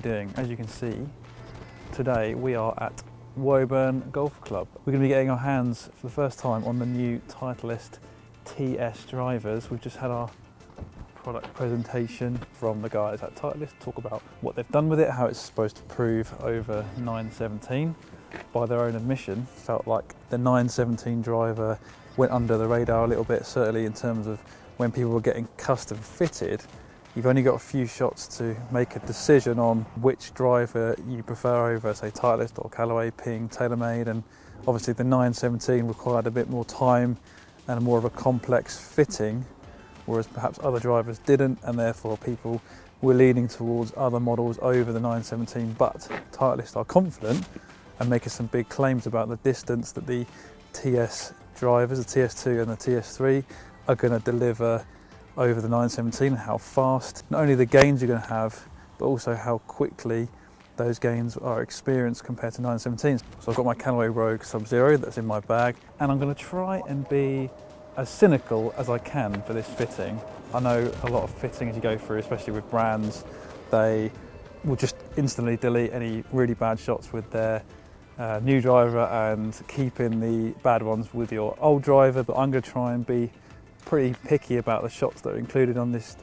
be doing? As you can see, today we are at Woburn Golf Club. We're going to be getting our hands for the first time on the new Titleist TS drivers. We've just had our product presentation from the guys at Titleist, talk about what they've done with it, how it's supposed to prove over 917. By their own admission, felt like the 917 driver went under the radar a little bit, certainly in terms of when people were getting custom fitted. You've only got a few shots to make a decision on which driver you prefer over, say, Titleist or Callaway, Ping, TaylorMade, and obviously the 917 required a bit more time and more of a complex fitting, whereas perhaps other drivers didn't, and therefore people were leaning towards other models over the 917. But Titleist are confident and making some big claims about the distance that the TS drivers, the TS2 and the TS3, are going to deliver over the 917, and how fast, not only the gains you're going to have, but also how quickly those gains are experienced compared to 917s. So I've got my Callaway Rogue Sub Zero that's in my bag, and I'm going to try and be as cynical as I can for this fitting. I know a lot of fitting as you go through, especially with brands, they will just instantly delete any really bad shots with their new driver and keeping the bad ones with your old driver, but I'm going to try and be pretty picky about the shots that are included on this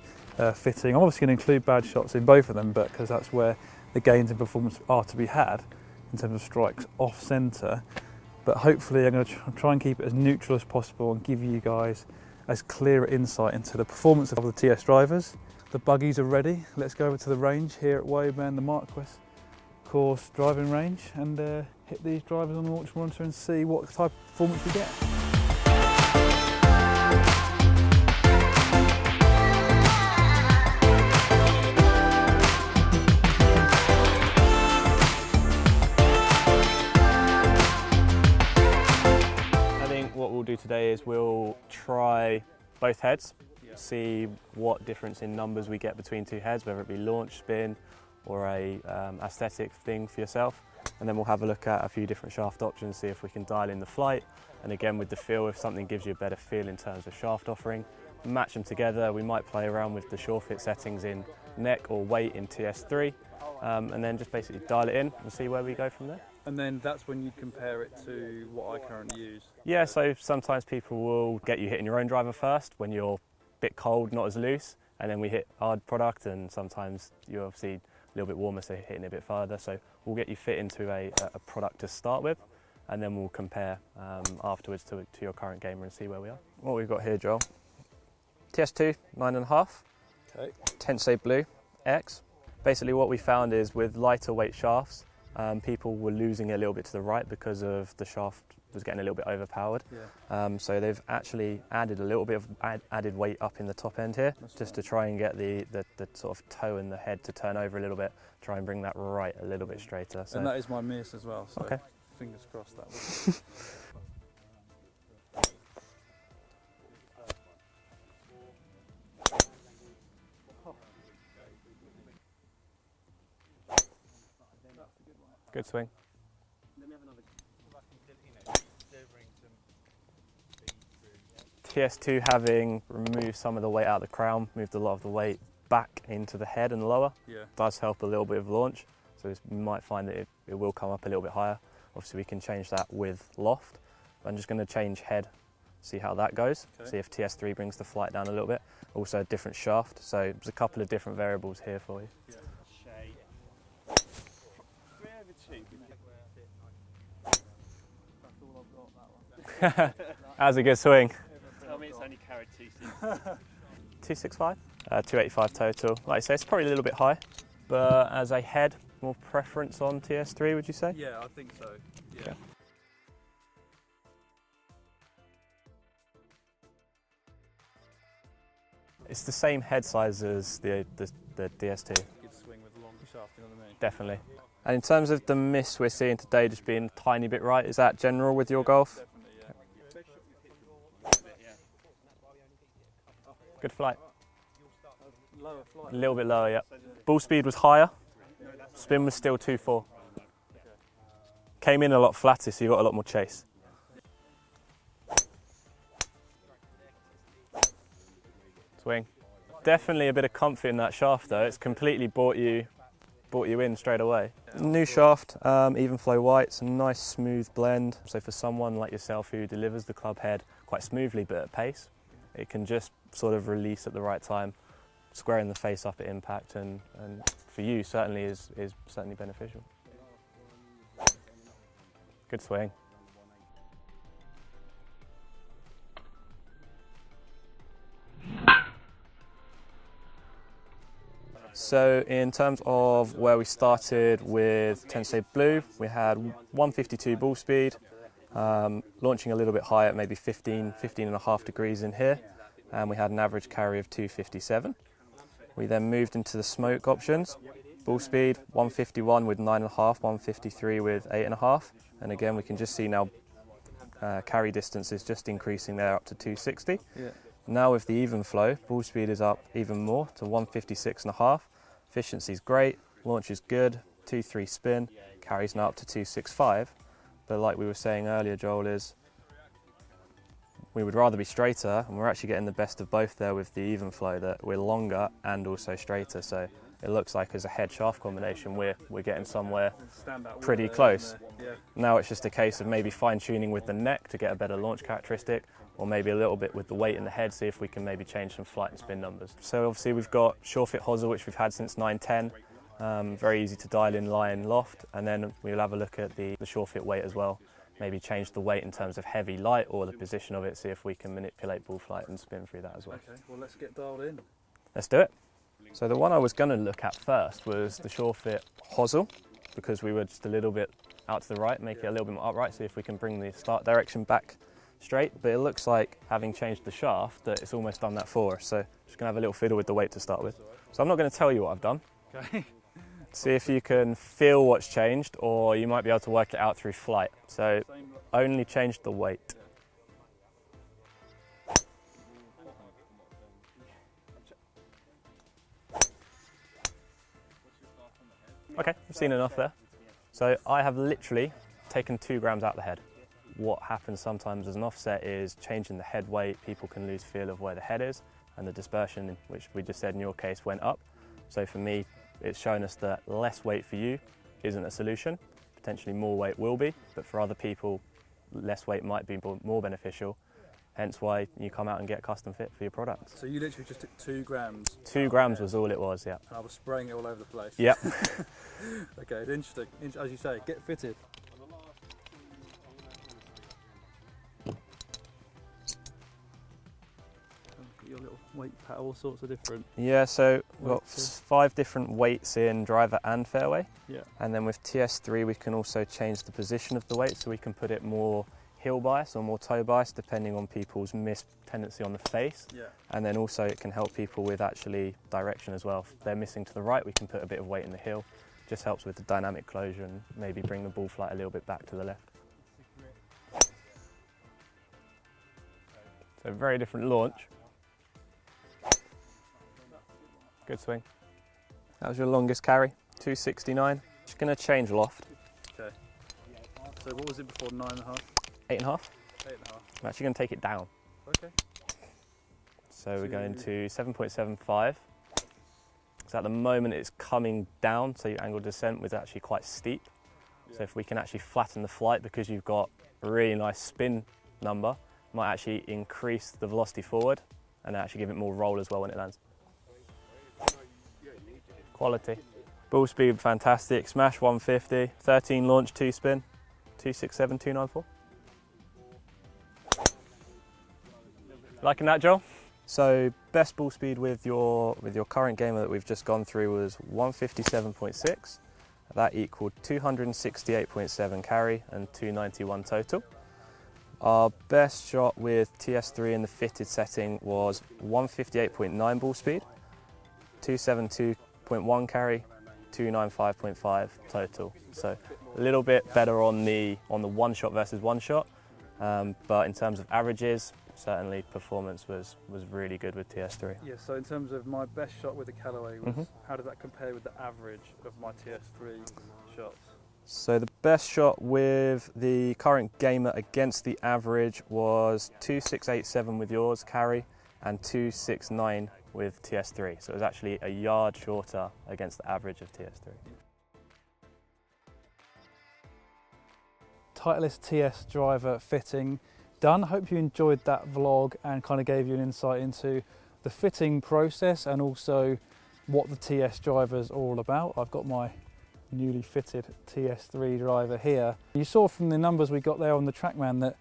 fitting. I'm obviously going to include bad shots in both of them, but because that's where the gains in performance are to be had in terms of strikes off centre. But hopefully I'm going to try and keep it as neutral as possible and give you guys as clear insight into the performance of the TS drivers. The buggies are ready. Let's go over to the range here at Woburn, the Marquis course driving range, and hit these drivers on the launch monitor and see what type of performance we get. What we'll do today is we'll try both heads, see what difference in numbers we get between two heads, whether it be launch, spin, or a aesthetic thing for yourself. And then we'll have a look at a few different shaft options, see if we can dial in the flight. And again, with the feel, if something gives you a better feel in terms of shaft offering, match them together. We might play around with the shore fit settings in neck or weight in TS3, and then just basically dial it in and see where we go from there. And then that's when you compare it to what I currently use? Yeah, so sometimes people will get you hitting your own driver first when you're a bit cold, not as loose, and then we hit hard product, and sometimes you're obviously a little bit warmer, so you're hitting it a bit farther. So we'll get you fit into a product to start with, and then we'll compare afterwards to your current gamer and see where we are. What we've got here, Joel, TS2 9.5, okay. Tensei Blue X. Basically what we found is with lighter weight shafts, people were losing a little bit to the right because of the shaft was getting a little bit overpowered. Yeah. So they've actually added a little bit of added weight up in the top end here, just to try and get the sort of toe and the head to turn over a little bit, try and bring that right a little bit straighter. So. And that is my miss as well, so okay. Fingers crossed that will. Good swing. TS2 having removed some of the weight out of the crown, moved a lot of the weight back into the head and lower, does help a little bit of launch. So you might find that it will come up a little bit higher. Obviously we can change that with loft. I'm just going to change head, see how that goes, see if TS3 brings the flight down a little bit. Also a different shaft, so there's a couple of different variables here for you. Yeah. That was a good swing. Tell me it's only carried 265, 285 total. Like I say, it's probably a little bit high, but as a head, more preference on TS3, would you say? Yeah, I think so. Yeah. Okay. It's the same head size as the DS2. Good swing with a long shaft, you know what I mean? Definitely. And in terms of the miss we're seeing today just being a tiny bit right, is that general with your golf? Definitely, yeah. Good flight. Lower flight. A little bit lower, yeah. Ball speed was higher, spin was still 2.4. Came in a lot flatter, so you got a lot more chase. Swing. Definitely a bit of comfort in that shaft though. It's completely bought you brought you in straight away. New shaft, even flow white, it's a nice smooth blend. So for someone like yourself who delivers the club head quite smoothly but at pace, it can just sort of release at the right time, squaring the face up at impact, and for you certainly is certainly beneficial. Good swing. So in terms of where we started with Tensei Blue, we had 152 ball speed, launching a little bit higher at maybe 15.5 degrees in here, and we had an average carry of 257. We then moved into the smoke options, ball speed 151 with 9.5, 153 with 8.5, and again we can just see now carry distance is just increasing there up to 260. Yeah. Now with the even flow, ball speed is up even more to 156.5. Efficiency is great, launch is good, 2-3 spin, carries now up to 265. But like we were saying earlier, Joel, is we would rather be straighter, and we're actually getting the best of both there with the even flow, that we're longer and also straighter. So it looks like as a head shaft combination, we're getting somewhere pretty close. Yeah. Now it's just a case of maybe fine tuning with the neck to get a better launch characteristic, or maybe a little bit with the weight in the head, see if we can maybe change some flight and spin numbers. So obviously we've got sure fit hosel, which we've had since 9.10, very easy to dial in line loft, and then we'll have a look at the sure fit weight as well, maybe change the weight in terms of heavy, light, or the position of it, see if we can manipulate ball flight and spin through that as well. Okay, well let's get dialed in. Let's do it. So the one I was going to look at first was the sure fit hosel, because we were just a little bit out to the right, make it a little bit more upright, see if we can bring the start direction back straight, but it looks like having changed the shaft that it's almost done that for us. So just gonna have a little fiddle with the weight to start with. So I'm not going to tell you what I've done. Okay. See if you can feel what's changed, or you might be able to work it out through flight. So only changed the weight. Okay, I've seen enough there. So I have literally taken 2 grams out of the head. What happens sometimes as an offset is changing the head weight, people can lose feel of where the head is, and the dispersion, which we just said in your case, went up. So for me, it's shown us that less weight for you isn't a solution. Potentially more weight will be, but for other people, less weight might be more beneficial. Hence why you come out and get a custom fit for your products. So you literally just took 2 grams? 2 grams was all it was, yeah. And I was spraying it all over the place? Yep. Okay, interesting. As you say, get fitted. Your little weight pat, all sorts of different. Yeah, so we've got weights. 5 different weights in driver and fairway. Yeah. And then with TS3 we can also change the position of the weight, so we can put it more heel bias or more toe bias depending on people's missed tendency on the face. Yeah. And then also it can help people with actually direction as well. If they're missing to the right, we can put a bit of weight in the heel. Just helps with the dynamic closure and maybe bring the ball flight a little bit back to the left. So very different launch. Good swing. That was your longest carry, 269. Just going to change loft. Okay. So what was it before, 9.5? 8.5. 8.5. I'm actually going to take it down. Okay. So we're going to 7.75. So at the moment it's coming down, so your angle of descent was actually quite steep. So if we can actually flatten the flight, because you've got a really nice spin number, might actually increase the velocity forward and actually give it more roll as well when it lands. Quality. Ball speed fantastic, smash 150, 13 launch, 2 spin, 267, 294. Liking that, Joel? So best ball speed with your current gamer that we've just gone through was 157.6. That equaled 268.7 carry and 291 total. Our best shot with TS3 in the fitted setting was 158.9 ball speed, 272.1 carry, 295.5 total. So a little bit better on the one shot versus one shot, but in terms of averages, certainly performance was really good with TS3. Yeah, so in terms of my best shot with the Callaway, how did that compare with the average of my TS3 shots? So the best shot with the current gamer against the average was 2687 with yours carry and 269 with TS3, so it was actually a yard shorter against the average of TS3. Titleist TS driver fitting done. Hope you enjoyed that vlog and kind of gave you an insight into the fitting process and also what the TS drivers are all about. I've got my newly fitted TS3 driver here. You saw from the numbers we got there on the Trackman that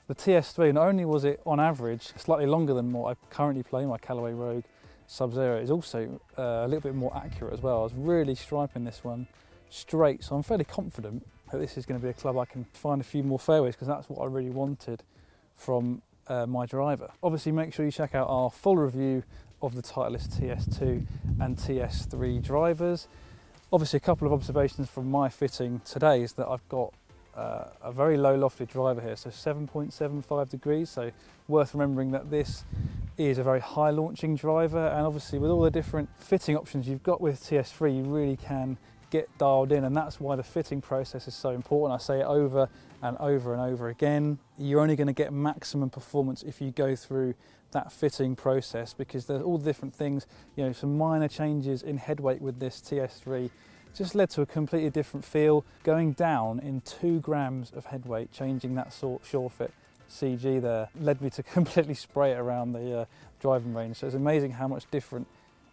the TS3, not only was it on average slightly longer than what I currently play, my Callaway Rogue Sub Zero, is also a little bit more accurate as well. I was really striping this one straight, so I'm fairly confident that this is going to be a club I can find a few more fairways, because that's what I really wanted from my driver. Obviously make sure you check out our full review of the Titleist TS2 and TS3 drivers. Obviously a couple of observations from my fitting today is that I've got a very low lofted driver here, so 7.75 degrees, so worth remembering that this is a very high launching driver, and obviously with all the different fitting options you've got with TS3 you really can get dialed in, and that's why the fitting process is so important. I say it over and over and over again. You're only going to get maximum performance if you go through that fitting process, because there's all the different things, you know, some minor changes in head weight with this TS3 just led to a completely different feel. Going down in 2 grams of head weight, changing that Sure Fit CG there, led me to completely spray it around the driving range. So it's amazing how much different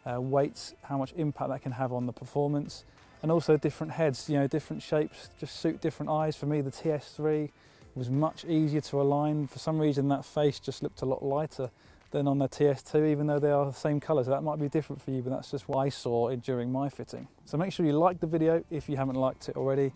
weights, how much impact that can have on the performance. And also different heads, you know, different shapes just suit different eyes. For me, the TS3 was much easier to align. For some reason, that face just looked a lot lighter than on the TS2, even though they are the same colours. That might be different for you, but that's just what I saw during my fitting. So make sure you like the video if you haven't liked it already.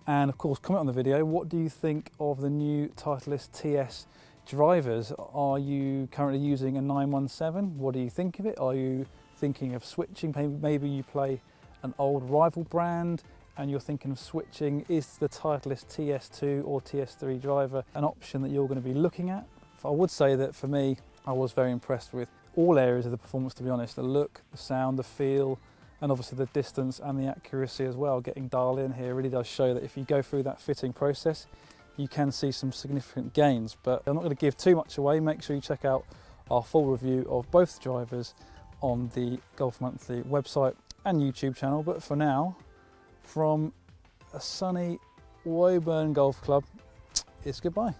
And of course, comment on the video. What do you think of the new Titleist TS drivers? Are you currently using a 917? What do you think of it? Are you thinking of switching? Maybe you play an old rival brand and you're thinking of switching. Is the Titleist TS2 or TS3 driver an option that you're going to be looking at? I would say that for me, I was very impressed with all areas of the performance, to be honest. The look, the sound, the feel, and obviously the distance and the accuracy as well. Getting dialed in here really does show that if you go through that fitting process, you can see some significant gains. But I'm not going to give too much away. Make sure you check out our full review of both drivers on the Golf Monthly website and YouTube channel. But for now, from a sunny Woburn Golf Club, it's goodbye.